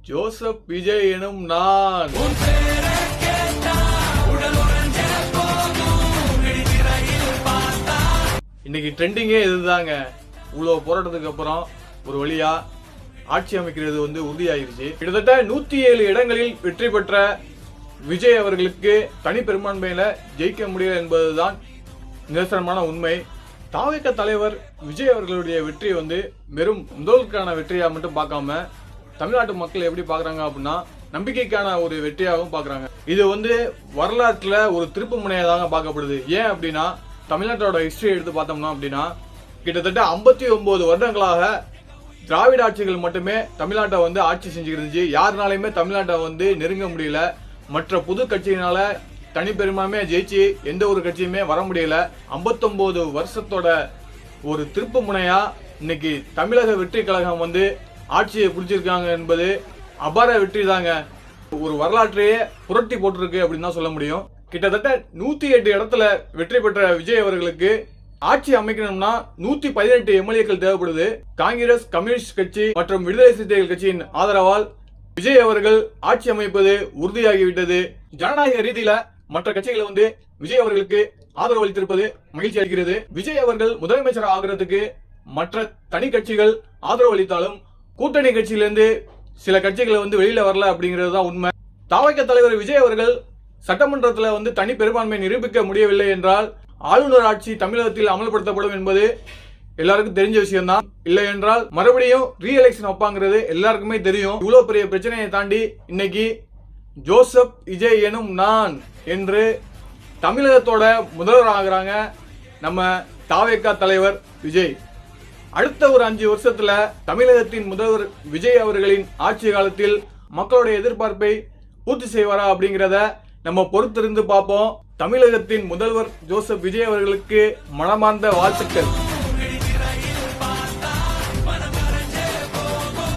Joseph Vijay எனும் நான். இன்னைக்கு ட்ரெண்டிங்கே இதுதாங்க. இவ்வளவு போராட்டத்துக்கு அப்புறம் ஒரு வழியா ஆட்சி அமைக்கிறது உறுதியாயிருச்சு. கிட்டத்தட்ட 107 இடங்களில் வெற்றி பெற்ற விஜய் அவர்களுக்கு தனி பெரும்பான்மையில ஜெயிக்க முடியல என்பதுதான் நிதர்சனமான உண்மை. தாவேக தலைவர் விஜய் அவர்களுடைய வெற்றி வெறும் முதலுக்கான வெற்றியா மட்டும் பார்க்காம தமிழ்நாட்டு மக்கள் எப்படி பாக்குறாங்க அப்படின்னா நம்பிக்கைக்கான ஒரு வெற்றியாகவும் பாக்குறாங்க. இது வரலாற்றுல ஒரு திருப்பு முனையதாக பார்க்கப்படுது. ஏன் அப்படின்னா தமிழ்நாட்டோட ஹிஸ்டரி எடுத்து பார்த்தோம்னா அப்படின்னா கிட்டத்தட்ட 59 வருடங்களாக திராவிட ஆட்சிகள் மட்டுமே தமிழ்நாட்டை ஆட்சி செஞ்சுக்கிட்டு இருந்துச்சு. யாருனாலையுமே தமிழ்நாட்டை நெருங்க முடியல. மற்ற புது கட்சியினால தனி பெரும்பான்மையா ஜெயிச்சு எந்த ஒரு கட்சியுமே வர முடியல. 59 வருஷத்தோட ஒரு திருப்பு முனையா இன்னைக்கு தமிழக வெற்றி கழகம் ஆட்சியை பிடிச்சிருக்காங்க என்பது அபார வெற்றி தாங்க. ஒரு வரலாற்றையே புரட்டி போட்டிருக்கு அப்படின்னு தான் சொல்ல முடியும். கிட்டத்தட்ட 108 இடத்துல வெற்றி பெற்ற விஜய் அவர்களுக்கு ஆட்சி அமைக்கணும்னா 118 எம்எல்ஏக்கள் தேவைப்படுது. காங்கிரஸ், கம்யூனிஸ்ட் கட்சி மற்றும் விடுதலை சிறுத்தைகள் கட்சியின் ஆதரவால் விஜய் அவர்கள் ஆட்சி அமைப்பது உறுதியாகிவிட்டது. ஜனநாயக ரீதியில மற்ற கட்சிகளை விஜய் அவர்களுக்கு ஆதரவு அளித்திருப்பது மகிழ்ச்சி அளிக்கிறது. விஜய் அவர்கள் முதலமைச்சர் ஆகிறதுக்கு மற்ற தனி கட்சிகள் ஆதரவு அளித்தாலும் கூட்டணி கட்சியிலிருந்து சில கட்சிகள் வெளியில வரல அப்படிங்கிறது தான் உண்மை. தாவேக தலைவர் விஜய் அவர்கள் சட்டமன்றத்தில் தனி பெரும்பான்மை நிரூபிக்க முடியவில்லை என்றால் ஆளுநர் ஆட்சி தமிழகத்தில் அமல்படுத்தப்படும் என்பது எல்லாருக்கும் தெரிஞ்ச விஷயம் தான். இல்லை என்றால் மறுபடியும் ரீ எலெக்ஷன் வைப்பாங்கிறது எல்லாருக்குமே தெரியும். இவ்வளவு பெரிய பிரச்சனையை தாண்டி இன்னைக்கு ஜோசப் விஜய் எனும் நான் என்று தமிழகத்தோட முதல்வர் ஆகிறாங்க நம்ம தாவேக தலைவர் விஜய். அடுத்த ஒரு 5 வருஷத்துல தமிழகத்தின் முதல்வர் விஜய் அவர்களின் ஆட்சி காலத்தில் மக்களுடைய எதிர்பார்ப்பை பூர்த்தி செய்வாரா அப்படிங்கிறத நம்ம பொறுத்திருந்து பார்ப்போம். தமிழகத்தின் முதல்வர் ஜோசப் விஜய் அவர்களுக்கு மனமார்ந்த வாழ்த்துக்கள்.